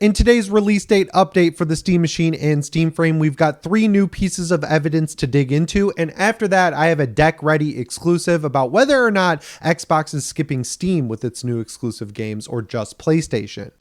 In today's release date update for the Steam Machine and Steam Frame, we've got 3 new pieces of evidence to dig into, and after that, I have a Deck Ready exclusive about whether or not Xbox is skipping Steam with its new exclusive games or just PlayStation.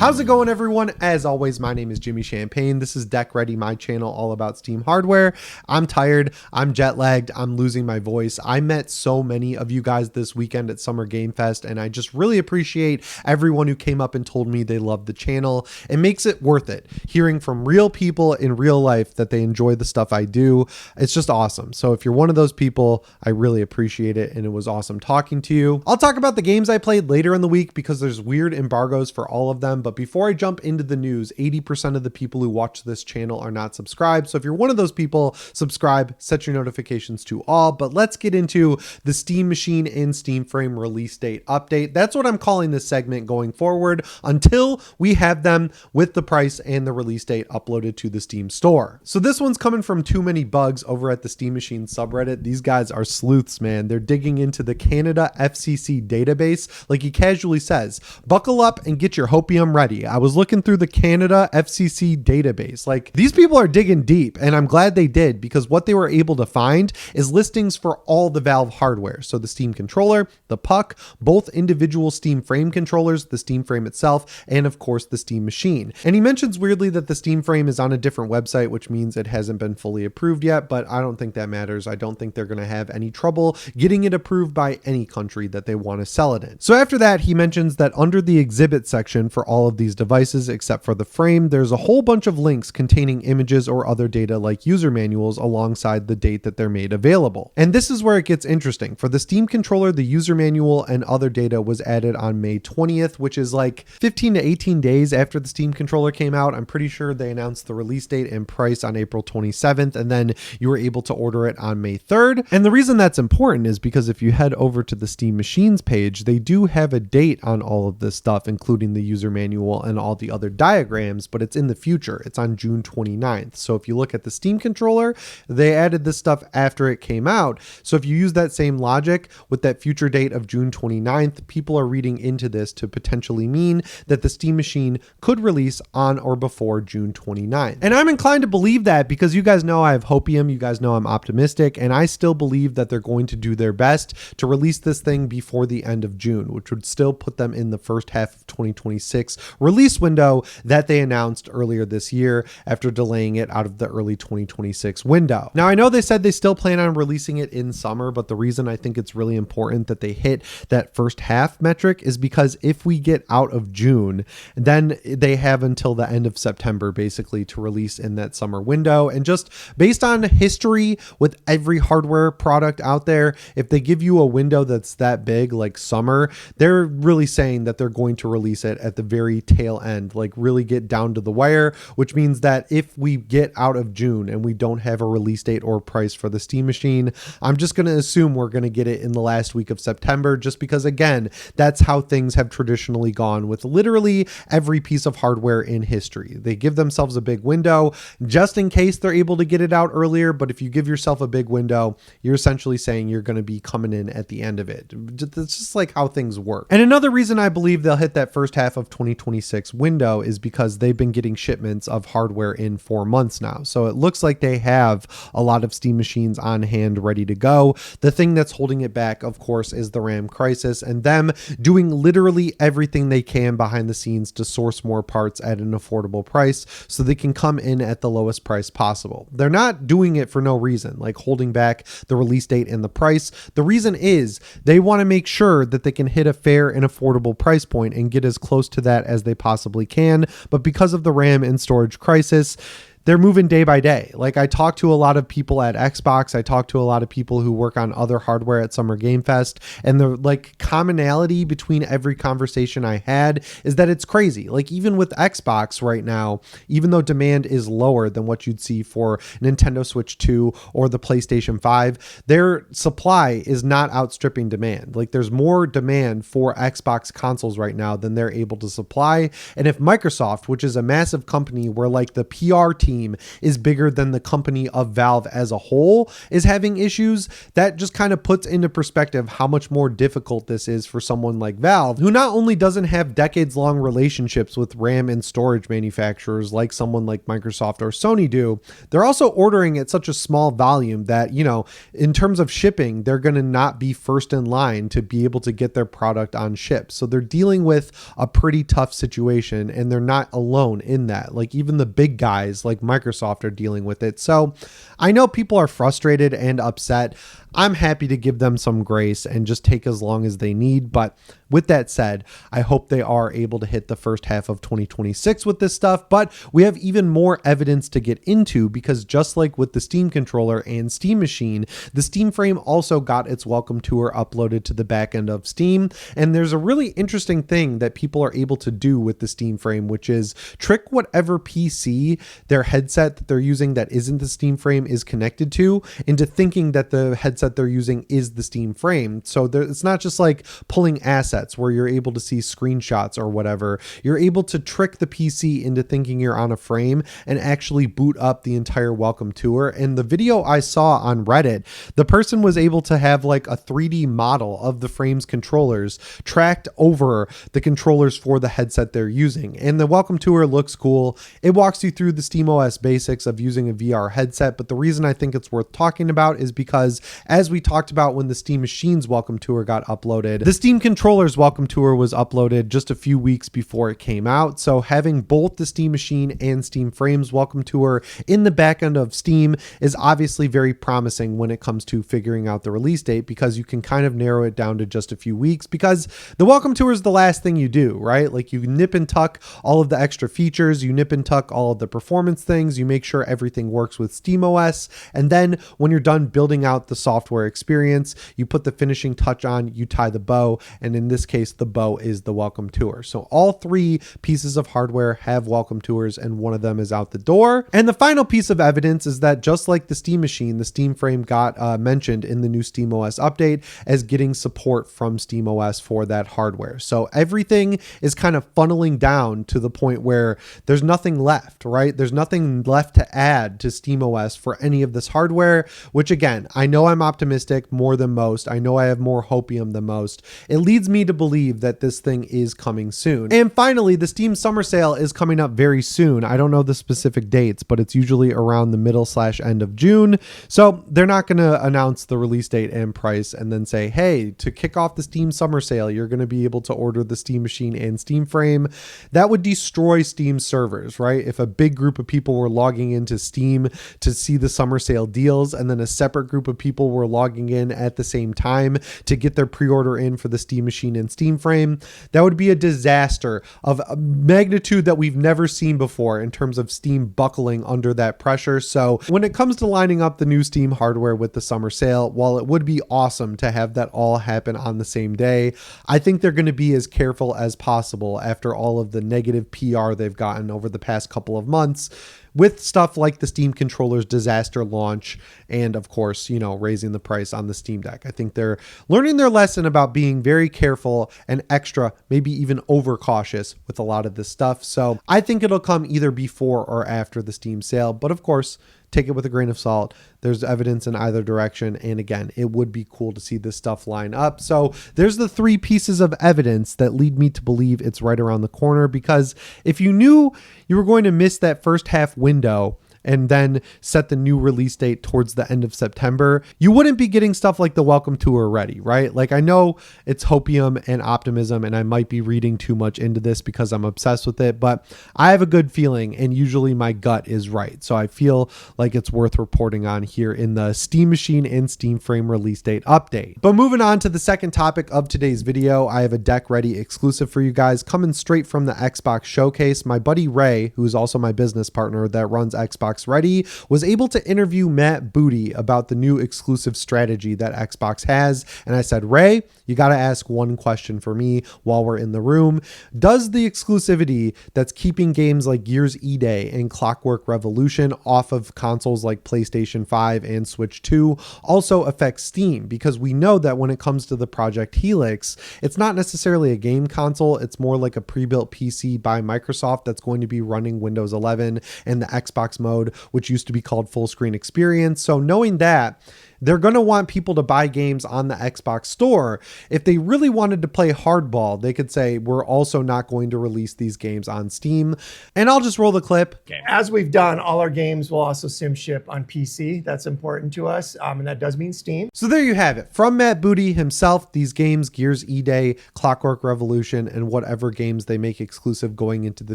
How's it going, everyone? As always, my name is Jimmy Champagne. This is Deck Ready, my channel all about Steam hardware. I'm tired, I'm jet lagged, I'm losing my voice. I met so many of you guys this weekend at Summer Game Fest, and I just really appreciate everyone who came up and told me they love the channel. It makes it worth it, hearing from real people in real life that they enjoy the stuff I do. It's just awesome. So if you're one of those people, I really appreciate it, and it was awesome talking to you. I'll talk about the games I played later in the week because there's weird embargoes for all of them, but before I jump into the news, 80% of the people who watch this channel are not subscribed. So if you're one of those people, subscribe, set your notifications to all. But let's get into the Steam Machine and Steam Frame release date update. That's what I'm calling this segment going forward until we have them with the price and the release date uploaded to the Steam store. So this one's coming from Too Many Bugs over at the Steam Machine subreddit. These guys are sleuths, man. They're digging into the Canada FCC database. Like he casually says, buckle up and get your hopium ready. I was looking through the Canada FCC database. Like, these people are digging deep, and I'm glad they did, because what they were able to find is listings for all the Valve hardware. So the Steam controller, the puck, both individual Steam Frame controllers, the Steam Frame itself, and of course the Steam Machine. And he mentions weirdly that the Steam Frame is on a different website, which means it hasn't been fully approved yet, but I don't think that matters. I don't think they're going to have any trouble getting it approved by any country that they want to sell it in. So after that, he mentions that under the exhibit section for all of these devices except for the frame, there's a whole bunch of links containing images or other data like user manuals alongside the date that they're made available. And this is where it gets interesting. For the Steam controller, the user manual and other data was added on May 20th, which is like 15 to 18 days after the Steam controller came out. I'm pretty sure they announced the release date and price on April 27th, and then you were able to order it on May 3rd. And the reason that's important is because if you head over to the Steam Machines page, they do have a date on all of this stuff, including the user manual and all the other diagrams, but it's in the future. It's on June 29th. So if you look at the Steam controller, they added this stuff after it came out. So if you use that same logic with that future date of June 29th, people are reading into this to potentially mean that the Steam Machine could release on or before June 29th. And I'm inclined to believe that because you guys know I have hopium, you guys know I'm optimistic, and I still believe that they're going to do their best to release this thing before the end of June, which would still put them in the first half of 2026 release window that they announced earlier this year after delaying it out of the early 2026 window. Now, I know they said they still plan on releasing it in summer, but the reason I think it's really important that they hit that first half metric is because if we get out of June, then they have until the end of September basically to release in that summer window. And just based on history with every hardware product out there, if they give you a window that's that big, like summer, they're really saying that they're going to release it at the very tail end, like really get down to the wire, which means that if we get out of June and we don't have a release date or price for the Steam Machine, I'm just going to assume we're going to get it in the last week of September, just because again, that's how things have traditionally gone with literally every piece of hardware in history. They give themselves a big window just in case they're able to get it out earlier. But if you give yourself a big window, you're essentially saying you're going to be coming in at the end of it. It's just like how things work. And another reason I believe they'll hit that first half of 2026 window is because they've been getting shipments of hardware in 4 months now. So it looks like they have a lot of Steam Machines on hand ready to go. The thing that's holding it back, of course, is the RAM crisis and them doing literally everything they can behind the scenes to source more parts at an affordable price so they can come in at the lowest price possible. They're not doing it for no reason, like holding back the release date and the price. The reason is they want to make sure that they can hit a fair and affordable price point and get as close to that as they possibly can. But because of the RAM and storage crisis, they're moving day by day. Like, I talked to a lot of people at Xbox. I talked to a lot of people who work on other hardware at Summer Game Fest. And the like commonality between every conversation I had is that it's crazy. Like, even with Xbox right now, even though demand is lower than what you'd see for Nintendo Switch 2 or the PlayStation 5, their supply is not outstripping demand. Like, there's more demand for Xbox consoles right now than they're able to supply. And if Microsoft, which is a massive company where like the PR team team is bigger than the company of Valve as a whole is having issues, that just kind of puts into perspective how much more difficult this is for someone like Valve, who not only doesn't have decades-long relationships with RAM and storage manufacturers like someone like Microsoft or Sony do, they're also ordering at such a small volume that, you know, in terms of shipping, they're going to not be first in line to be able to get their product on ships. So they're dealing with a pretty tough situation, and they're not alone in that. Like, even the big guys like Microsoft are dealing with it. So I know people are frustrated and upset. I'm happy to give them some grace and just take as long as they need. But with that said, I hope they are able to hit the first half of 2026 with this stuff. But we have even more evidence to get into, because just like with the Steam controller and Steam Machine, the Steam Frame also got its welcome tour uploaded to the back end of Steam. And there's a really interesting thing that people are able to do with the Steam Frame, which is trick whatever PC their headset that they're using that isn't the Steam Frame is connected to into thinking that the headset they're using is the Steam Frame. So it's not just like pulling assets where you're able to see screenshots or whatever. You're able to trick the PC into thinking you're on a frame and actually boot up the entire welcome tour. And the video I saw on Reddit, the person was able to have like a 3D model of the Frame's controllers tracked over the controllers for the headset they're using. And the welcome tour looks cool. It walks you through the SteamOS basics of using a VR headset. But the reason I think it's worth talking about is because, as we talked about when the Steam Machine's welcome tour got uploaded, the Steam controller's welcome tour was uploaded just a few weeks before it came out. So having both the Steam Machine and Steam Frame's welcome tour in the back end of Steam is obviously very promising when it comes to figuring out the release date, because you can kind of narrow it down to just a few weeks, because the welcome tour is the last thing you do, right? Like, you nip and tuck all of the extra features, you nip and tuck all of the performance things, you make sure everything works with SteamOS, and then when you're done building out the software experience, you put the finishing touch on, you tie the bow, and in this case, the bow is the welcome tour. So all three pieces of hardware have welcome tours, and one of them is out the door. And the final piece of evidence is that just like the Steam Machine, the Steam Frame got mentioned in the new SteamOS update as getting support from SteamOS for that hardware. So everything is kind of funneling down to the point where there's nothing left, right? There's nothing left to add to SteamOS for any of this hardware, which, again, I know I'm optimistic more than most. I know I have more hopium than most. It leads me to believe that this thing is coming soon. And finally, the Steam Summer Sale is coming up very soon. I don't know the specific dates, but it's usually around the middle/end of June. So they're not going to announce the release date and price and then say, hey, to kick off the Steam Summer Sale, you're going to be able to order the Steam Machine and Steam Frame. That would destroy Steam servers, right? If a big group of people were logging into Steam to see the Summer Sale deals, and then a separate group of people were logging in at the same time to get their pre-order in for the Steam Machine and Steam Frame, that would be a disaster of a magnitude that we've never seen before in terms of Steam buckling under that pressure. So when it comes to lining up the new Steam hardware with the Summer Sale, while it would be awesome to have that all happen on the same day, I think they're going to be as careful as possible after all of the negative PR they've gotten over the past couple of months with stuff like the Steam controller's disaster launch and, of course, you know, raising the price on the Steam Deck. I think they're learning their lesson about being very careful and extra, maybe even overcautious with a lot of this stuff. So I think it'll come either before or after the Steam sale, but of course, take it with a grain of salt. There's evidence in either direction. And again, it would be cool to see this stuff line up. So there's the three pieces of evidence that lead me to believe it's right around the corner, because if you knew you were going to miss that first half window and then set the new release date towards the end of September, you wouldn't be getting stuff like the welcome tour ready, right? Like, I know it's hopium and optimism, and I might be reading too much into this because I'm obsessed with it, but I have a good feeling, and usually my gut is right. So I feel like it's worth reporting on here in the Steam Machine and Steam Frame release date update. But moving on to the second topic of today's video, I have a Deck Ready exclusive for you guys coming straight from the Xbox Showcase. My buddy Ray, who's also my business partner that runs Xbox Ready, was able to interview Matt Booty about the new exclusive strategy that Xbox has. And I said, Ray, you got to ask one question for me while we're in the room. Does the exclusivity that's keeping games like Gears E-Day and Clockwork Revolution off of consoles like PlayStation 5 and Switch 2 also affect Steam? Because we know that when it comes to the Project Helix, it's not necessarily a game console. It's more like a pre-built PC by Microsoft that's going to be running Windows 11 and the Xbox mode mode, which used to be called full screen experience. So knowing that, they're going to want people to buy games on the Xbox store. If they really wanted to play hardball, they could say, we're also not going to release these games on Steam. And I'll just roll the clip. As we've done, all our games will also sim ship on PC. That's important to us. And that does mean Steam. So there you have it. From Matt Booty himself, these games, Gears E-Day, Clockwork Revolution, and whatever games they make exclusive going into the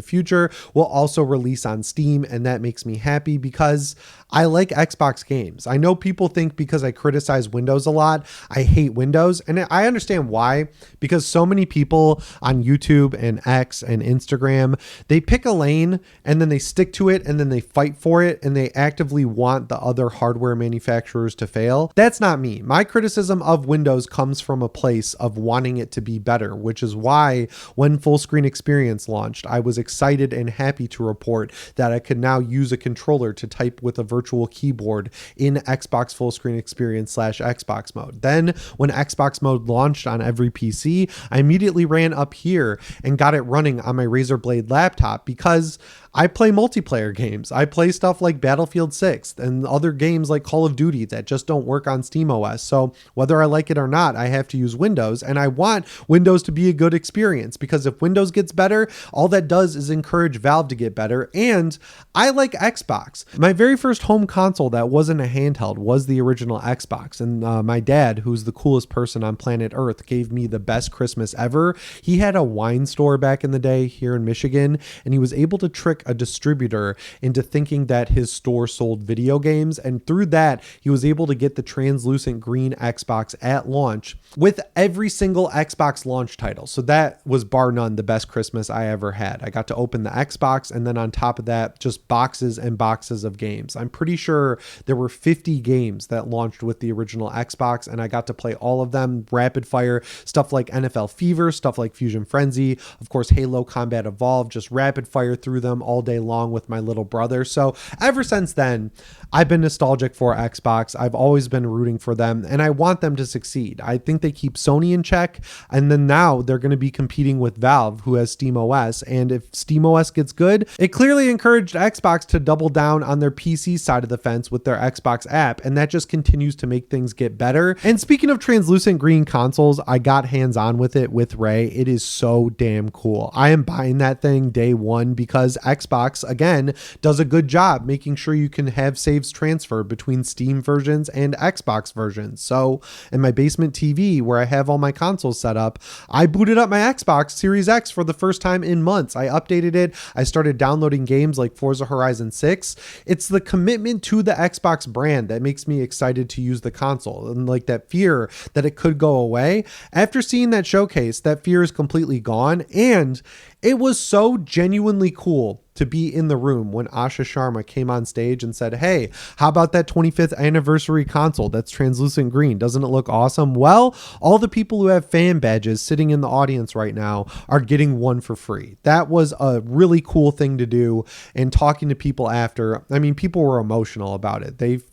future will also release on Steam. And that makes me happy because I like Xbox games. I know people think because I criticize Windows a lot, I hate Windows. And I understand why, because so many people on YouTube and X and Instagram, they pick a lane and then they stick to it and then they fight for it and they actively want the other hardware manufacturers to fail. That's not me. My criticism of Windows comes from a place of wanting it to be better, which is why when Full Screen Experience launched, I was excited and happy to report that I could now use a controller to type with a virtual keyboard in Xbox Full Screen Experience / Xbox mode. Then when Xbox mode launched on every PC, I immediately ran up here and got it running on my Razer Blade laptop because I play multiplayer games. I play stuff like Battlefield 6 and other games like Call of Duty that just don't work on SteamOS. So whether I like it or not, I have to use Windows, and I want Windows to be a good experience because if Windows gets better, all that does is encourage Valve to get better. And I like Xbox. My very first home console that wasn't a handheld was the original Xbox. And my dad, who's the coolest person on planet Earth, gave me the best Christmas ever. He had a wine store back in the day here in Michigan, and he was able to trick a distributor into thinking that his store sold video games. And through that, he was able to get the translucent green Xbox at launch with every single Xbox launch title. So that was bar none the best Christmas I ever had. I got to open the Xbox, and then on top of that, just boxes and boxes of games. I'm pretty sure there were 50 games that launched with the original Xbox, and I got to play all of them rapid fire, stuff like NFL Fever, stuff like Fusion Frenzy, of course, Halo Combat Evolved, just rapid fire through them all day long with my little brother. So ever since then, I've been nostalgic for Xbox. I've always been rooting for them, and I want them to succeed. I think they keep Sony in check, and then now they're going to be competing with Valve, who has SteamOS. And if SteamOS gets good, it clearly encouraged Xbox to double down on their PC side of the fence with their Xbox app, and that just continues to make things get better. And speaking of translucent green consoles, I got hands-on with it with Ray. It is so damn cool. I am buying that thing day one because Xbox, again, does a good job making sure you can have saves transfer between Steam versions and Xbox versions. So in my basement TV where I have all my consoles set up, I booted up my Xbox Series X for the first time in months. I updated it. I started downloading games like Forza Horizon 6. It's the commitment to the Xbox brand that makes me excited to use the console, and like that fear that it could go away. After seeing that showcase, that fear is completely gone, and it was so genuinely cool to be in the room when Asha Sharma came on stage and said, hey, how about that 25th anniversary console that's translucent green? Doesn't it look awesome? Well, all the people who have fan badges sitting in the audience right now are getting one for free. That was a really cool thing to do. And talking to people after, I mean, people were emotional about it. They've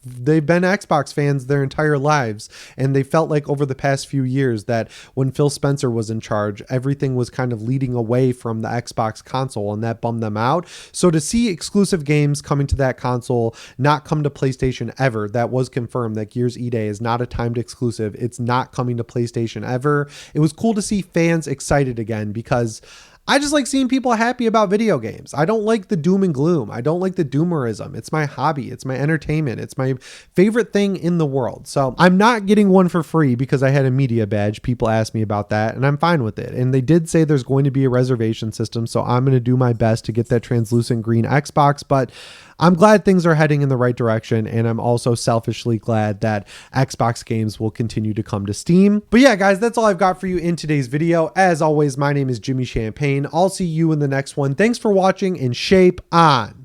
been Xbox fans their entire lives, and they felt like over the past few years that when Phil Spencer was in charge, everything was kind of leading away from the Xbox console, and that bummed them out. So to see exclusive games coming to that console not come to PlayStation ever, that was confirmed that Gears E-Day is not a timed exclusive. It's not coming to PlayStation ever. It was cool to see fans excited again because I just like seeing people happy about video games. I don't like the doom and gloom. I don't like the doomerism. It's my hobby. It's my entertainment. It's my favorite thing in the world. So I'm not getting one for free because I had a media badge. People asked me about that, and I'm fine with it. And they did say there's going to be a reservation system, so I'm going to do my best to get that translucent green Xbox, but I'm glad things are heading in the right direction, and I'm also selfishly glad that Xbox games will continue to come to Steam. But yeah, guys, that's all I've got for you in today's video. As always, my name is Jimmy Champagne. I'll see you in the next one. Thanks for watching, and shape on.